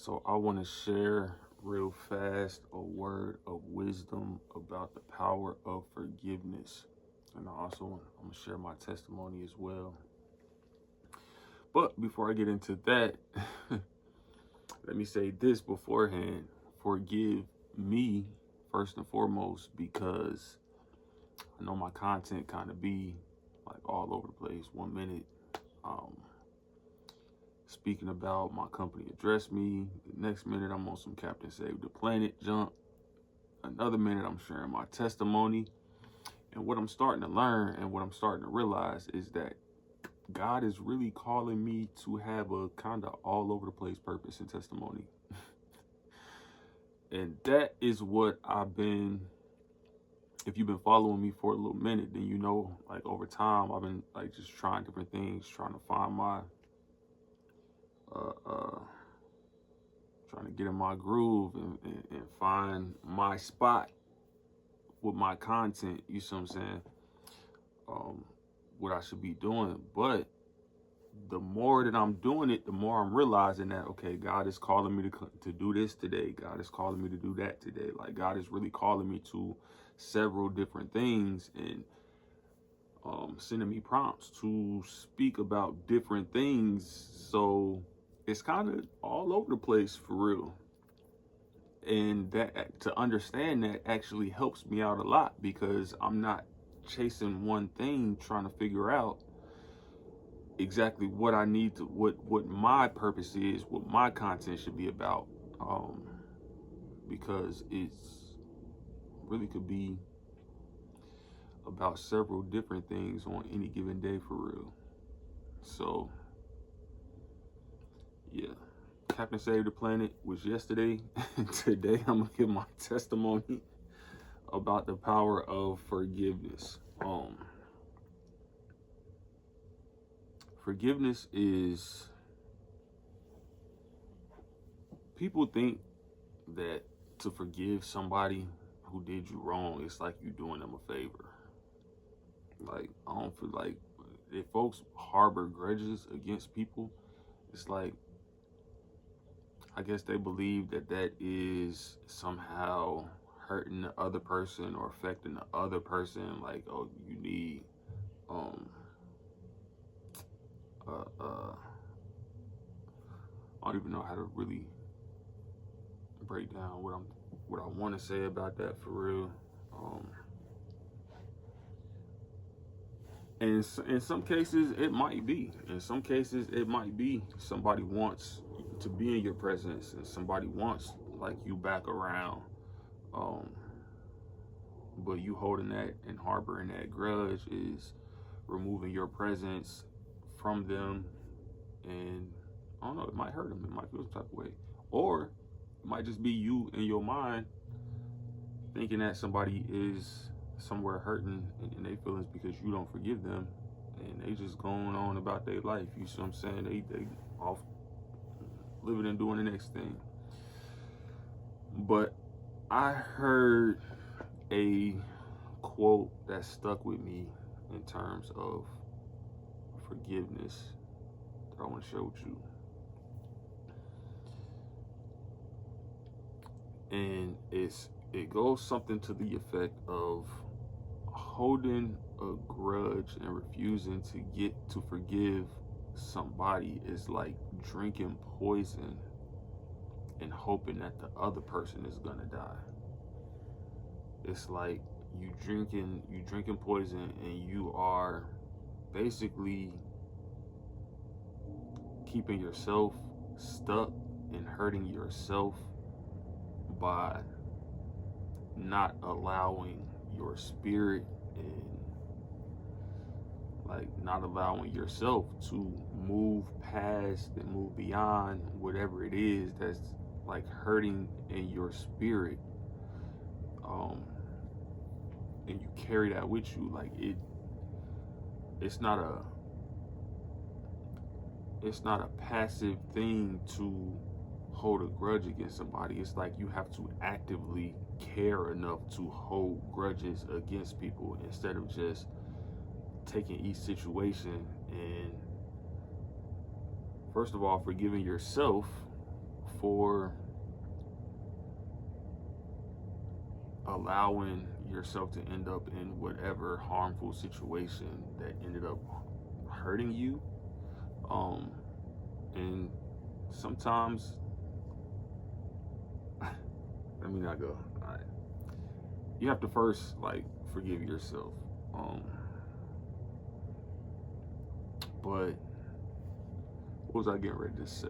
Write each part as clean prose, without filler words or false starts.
So I want to share real fast a word of wisdom about the power of forgiveness. And I'm going to share my testimony as well. But before I get into that, let me say this beforehand. Forgive me first and foremost, because I know my content kind of be like all over the place. 1 minute, um, speaking about my company address me. The next minute, I'm on some Captain Save the Planet jump. Another minute, I'm sharing my testimony. And what I'm starting to learn and what I'm starting to realize is that God is really calling me to have a kind of all over the place purpose and testimony. And that is what if you've been following me for a little minute, then you know, like over time, I've been like just trying different things, trying to find my, trying to get in my groove and find my spot with my content. You see what I'm saying? What I should be doing. But the more that I'm doing it, the more I'm realizing that, okay, God is calling me to do this today. God is calling me to do that today. Like, God is really calling me to several different things and sending me prompts to speak about different things. So it's kind of all over the place for real. And that, to understand that, actually helps me out a lot, because I'm not chasing one thing trying to figure out exactly what I need to, what my purpose is, what my content should be about, because it's really could be about several different things on any given day for real. So yeah, Captain Save the Planet was yesterday. Today I'm gonna give my testimony about the power of forgiveness. Forgiveness is, people think that to forgive somebody who did you wrong, it's like you doing them a favor. Like, I don't feel like, if folks harbor grudges against people, it's like, I guess they believe that that is somehow hurting the other person or affecting the other person. Like, oh, you need I don't even know how to really break down what I want to say about that for real. And in some cases, it might be. In some cases, it might be somebody wants to be in your presence and somebody wants like you back around. But you holding that and harboring that grudge is removing your presence from them, and I don't know, it might hurt them. It might feel some type of way, or it might just be you in your mind thinking that somebody is somewhere hurting in their feelings because you don't forgive them, and they just going on about their life. You see what I'm saying? They off living and doing the next thing. But I heard a quote that stuck with me in terms of forgiveness that I want to share with you. And it goes something to the effect of holding a grudge and refusing to get to forgive somebody is like drinking poison and hoping that the other person is gonna die. It's like you drinking poison, and you are basically keeping yourself stuck and hurting yourself by not allowing your spirit and like not allowing yourself to move past and move beyond whatever it is that's like hurting in your spirit, and you carry that with you. Like it's not a passive thing to hold a grudge against somebody. It's like you have to actively care enough to hold grudges against people, instead of just taking each situation and, first of all, forgiving yourself for allowing yourself to end up in whatever harmful situation that ended up hurting you. And sometimes, let me not go. All right. You have to first like forgive yourself. But what was I getting ready to say?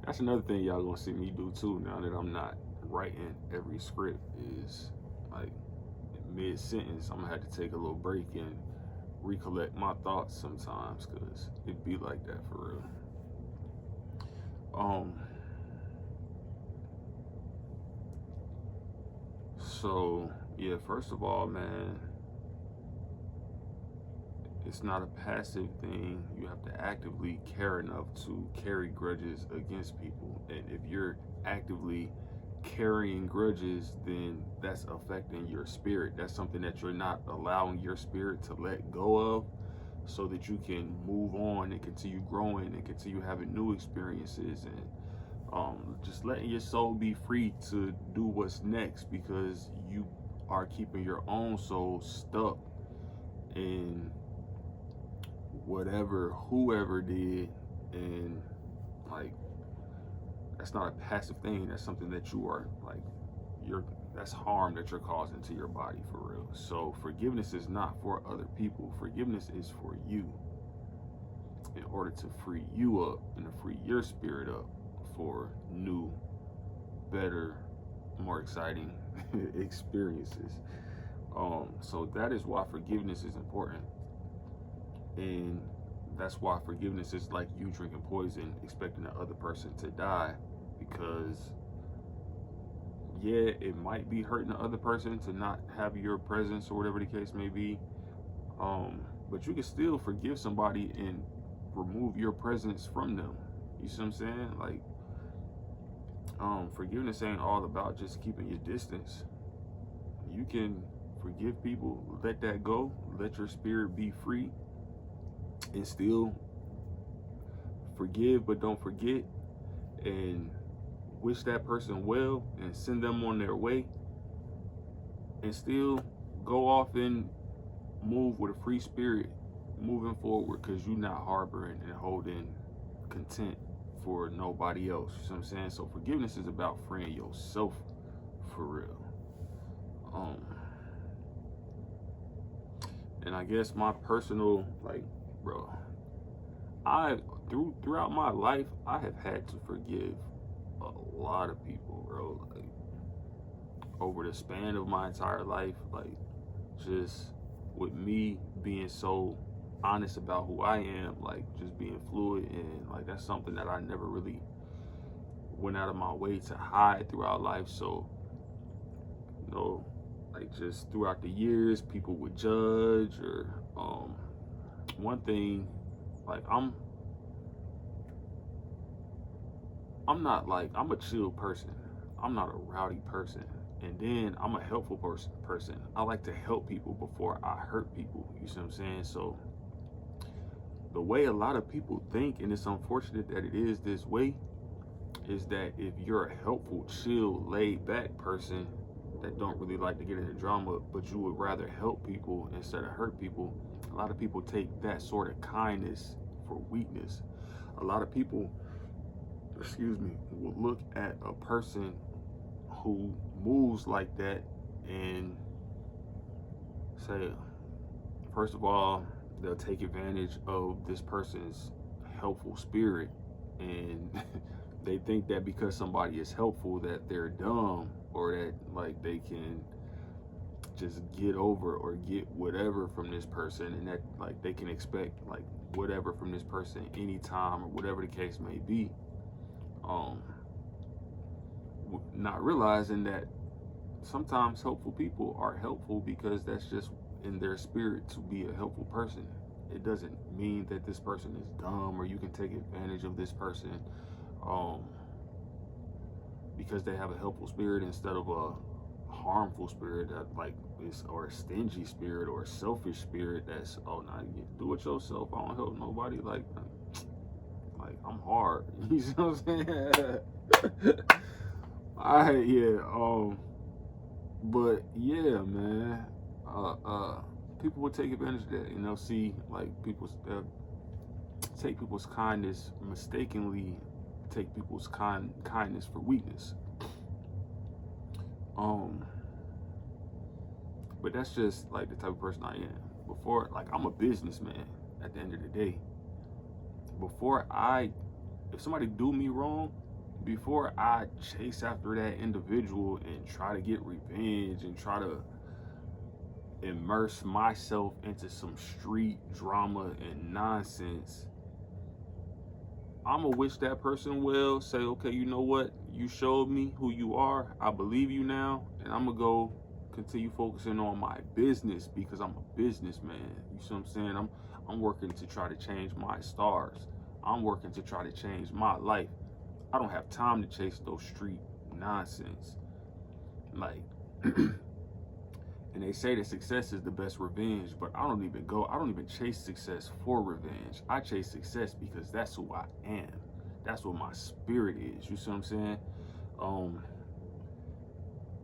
That's another thing y'all gonna see me do too. Now that I'm not writing every script, is like mid sentence, I'm gonna have to take a little break and recollect my thoughts sometimes, because it be like that for real. So yeah, first of all, man, it's not a passive thing. You have to actively care enough to carry grudges against people. And if you're actively carrying grudges, then that's affecting your spirit. That's something that you're not allowing your spirit to let go of, so that you can move on and continue growing and continue having new experiences, and just letting your soul be free to do what's next, because you are keeping your own soul stuck in whatever whoever did. And like, that's not a passive thing. That's something that you are like, that's harm that you're causing to your body for real. So forgiveness is not for other people. Forgiveness is for you, in order to free you up and to free your spirit up for new, better, more exciting experiences. So that is why forgiveness is important. And that's why forgiveness is like you drinking poison expecting the other person to die, because yeah, it might be hurting the other person to not have your presence or whatever the case may be. But you can still forgive somebody and remove your presence from them. You see what I'm saying? Like, forgiveness ain't all about just keeping your distance. You can forgive people, let that go, let your spirit be free, and still forgive but don't forget, and wish that person well and send them on their way, and still go off and move with a free spirit moving forward, because you're not harboring and holding content for nobody else. You know what I'm saying? So forgiveness is about freeing yourself for real. And I guess my personal, like, bro, throughout my life, I have had to forgive a lot of people, bro. Like, over the span of my entire life, like, just with me being so honest about who I am, like, just being fluid, and like, that's something that I never really went out of my way to hide throughout life. So, you know, like, just throughout the years, people would judge, or one thing, like, I'm not like, I'm a chill person. I'm not a rowdy person. And then I'm a helpful person. I like to help people before I hurt people. You see what I'm saying? So the way a lot of people think, and it's unfortunate that it is this way, is that if you're a helpful, chill, laid back person that don't really like to get into drama, but you would rather help people instead of hurt people, a lot of people take that sort of kindness for weakness. A lot of people, will look at a person who moves like that and say, first of all, they'll take advantage of this person's helpful spirit, and they think that because somebody is helpful that they're dumb, or that like they can just get over or get whatever from this person, and that like they can expect like whatever from this person anytime, or whatever the case may be. Not realizing that sometimes helpful people are helpful because that's just in their spirit to be a helpful person. It doesn't mean that this person is dumb, or you can take advantage of this person because they have a helpful spirit instead of a harmful spirit that like is, or a stingy spirit, or a selfish spirit that's, oh, now you do it yourself, I don't help nobody. Like Like, I'm hard. You see what I'm saying? Yeah. But yeah, man. Uh, uh, People would take advantage of that. See, like, people take people's kindness, mistakenly take people's kindness for weakness. Um, but that's just like the type of person I am. Before, like, I'm a businessman at the end of the day. Before if somebody do me wrong, before I chase after that individual and try to get revenge and try to immerse myself into some street drama and nonsense, I'm gonna wish that person well, say, okay, you know what? You showed me who you are. I believe you now. And I'm gonna go continue focusing on my business because I'm a businessman. You see what I'm saying? I'm working to try to change my stars. I'm working to try to change my life. I don't have time to chase those street nonsense. Like, and they say that success is the best revenge, but I don't even chase success for revenge. I chase success because that's who I am. That's what my spirit is. You see what I'm saying?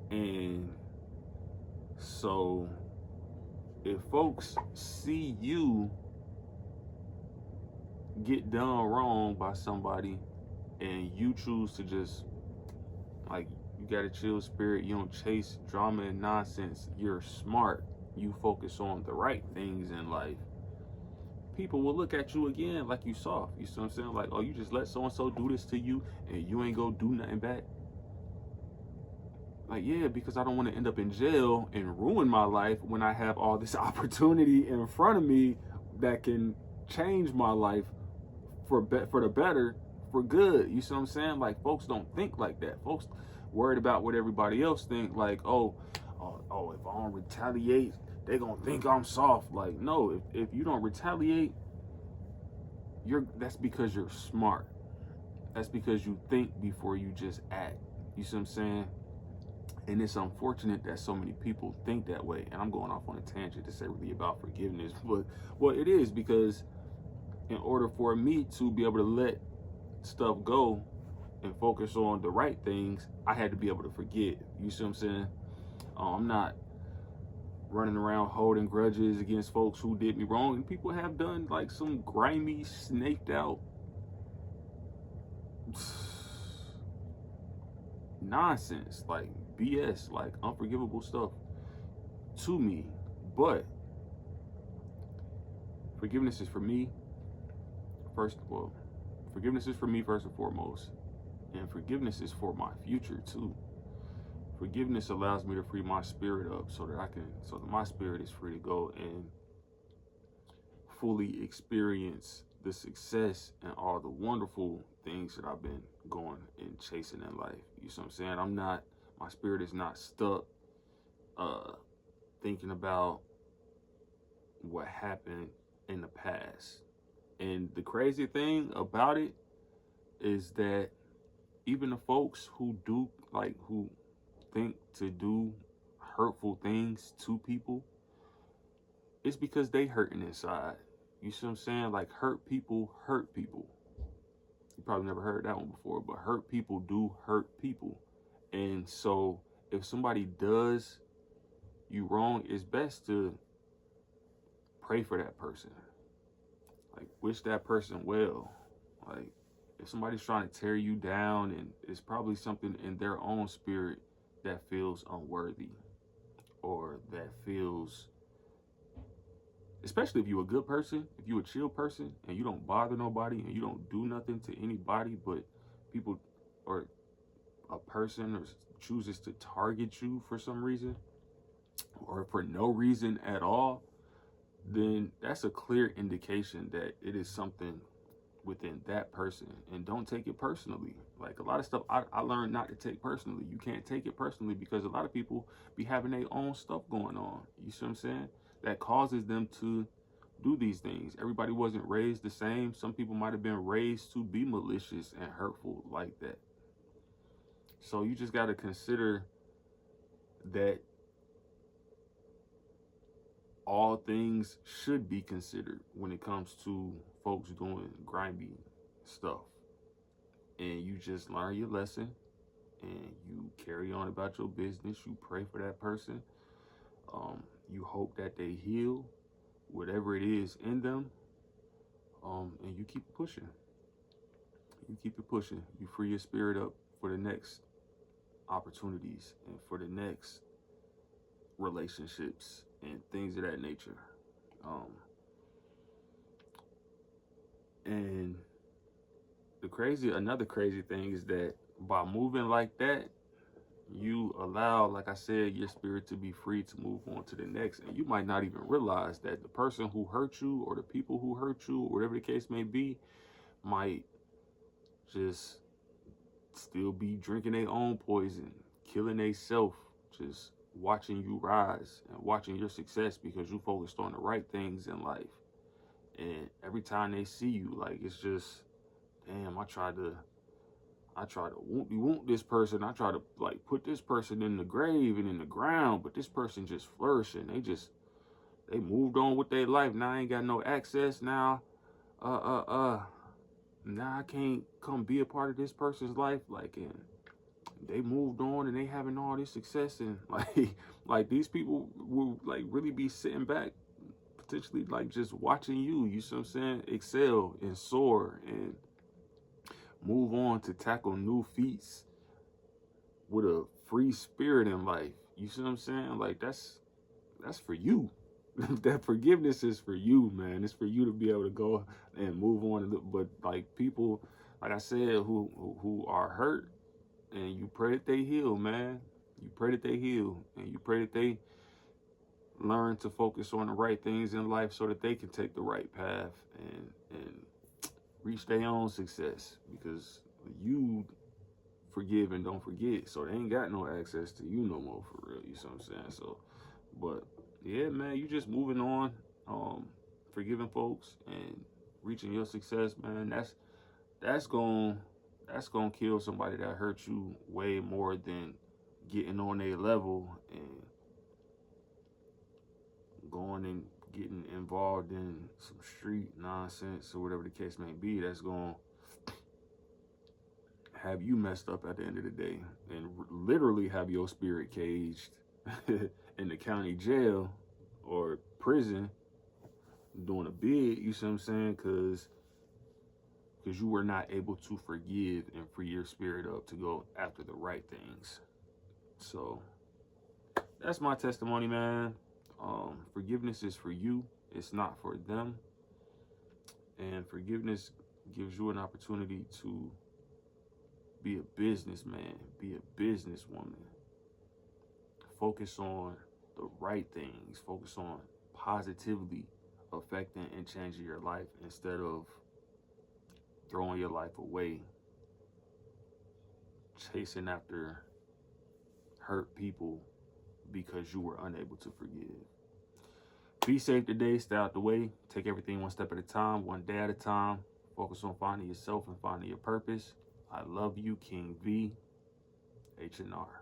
And so if folks see you get done wrong by somebody and you choose to just, like, you got a chill spirit, you don't chase drama and nonsense, you're smart, you focus on the right things in life, people will look at you again like you soft. You see what I'm saying? Like, oh, you just let so and so do this to you and you ain't go do nothing back. Like, yeah, because I don't want to end up in jail and ruin my life when I have all this opportunity in front of me that can change my life for the better, for good. You see what I'm saying? Like, folks don't think like that. Folks worried about what everybody else think. Like, oh, if I don't retaliate, they gonna think I'm soft. Like, no, if you don't retaliate, that's because you're smart. That's because you think before you just act. You see what I'm saying? And it's unfortunate that so many people think that way. And I'm going off on a tangent to say really about forgiveness, but well, it is because in order for me to be able to let stuff go and focus on the right things, I had to be able to forget. You see what I'm saying? I'm not running around holding grudges against folks who did me wrong. And people have done like some grimy, snaked out nonsense, like BS, like unforgivable stuff to me. But forgiveness is for me first. Well, forgiveness is for me first and foremost, and forgiveness is for my future too. Forgiveness allows me to free my spirit up so that my spirit is free to go and fully experience the success and all the wonderful things that I've been going and chasing in life. You see what I'm saying? My spirit is not stuck thinking about what happened in the past. And the crazy thing about it is that even the folks who think to do hurtful things to people, it's because they hurting inside. You see what I'm saying? Like, hurt people hurt people. You probably never heard that one before, but hurt people do hurt people. And so if somebody does you wrong, it's best to pray for that person. Like, wish that person well. Like, if somebody's trying to tear you down, and it's probably something in their own spirit that feels unworthy, or that feels, especially if you're a good person, if you're a chill person and you don't bother nobody and you don't do nothing to anybody, but people or a person or chooses to target you for some reason or for no reason at all, then that's a clear indication that it is something within that person. And don't take it personally. Like, a lot of stuff I learned not to take personally. You can't take it personally because a lot of people be having their own stuff going on. You see what I'm saying? That causes them to do these things. Everybody wasn't raised the same. Some people might have been raised to be malicious and hurtful like that. So you just got to consider that all things should be considered when it comes to folks doing grimy stuff. And you just learn your lesson and you carry on about your business. You pray for that person. You hope that they heal whatever it is in them. And you keep pushing. You keep it pushing. You free your spirit up for the next opportunities and for the next relationships and things of that nature. And another crazy thing is that by moving like that, you allow, like I said, your spirit to be free to move on to the next. And you might not even realize that the person who hurt you or the people who hurt you, or whatever the case may be, might just still be drinking their own poison, killing themselves, just watching you rise and watching your success because you focused on the right things in life. And every time they see you, like, it's just, damn, I tried to wound this person. I try to, like, put this person in the grave and in the ground, but this person just flourishing. They moved on with their life. Now I ain't got no access. Now I can't come be a part of this person's life. Like, and they moved on and they having all this success, and like these people will, like, really be sitting back, potentially, like, just watching you see what I'm saying, excel and soar and move on to tackle new feats with a free spirit in life. You see what I'm saying? Like, that's for you. That forgiveness is for you, man. It's for you to be able to go and move on. But, like, people, like I said, who are hurt, and you pray that they heal, man. You pray that they heal, and you pray that they learn to focus on the right things in life so that they can take the right path and reach their own success, because you forgive and don't forget, so they ain't got no access to you no more, for real. You see what I'm saying? So, but yeah, man, you just moving on, forgiving folks and reaching your success, man. That's gonna kill somebody that hurt you way more than getting on their level and going and getting involved in some street nonsense or whatever the case may be. That's going to have you messed up at the end of the day and literally have your spirit caged in the county jail or prison doing a bid, you see what I'm saying? Because you were not able to forgive and free your spirit up to go after the right things. So that's my testimony, man. Forgiveness is for you. It's not for them. And forgiveness gives you an opportunity to be a businessman, be a businesswoman. Focus on the right things. Focus on positively affecting and changing your life instead of throwing your life away, chasing after hurt people because you were unable to forgive. Be safe today. Stay out the way. Take everything one step at a time, one day at a time. Focus on finding yourself and finding your purpose. I love you, King V, H&R.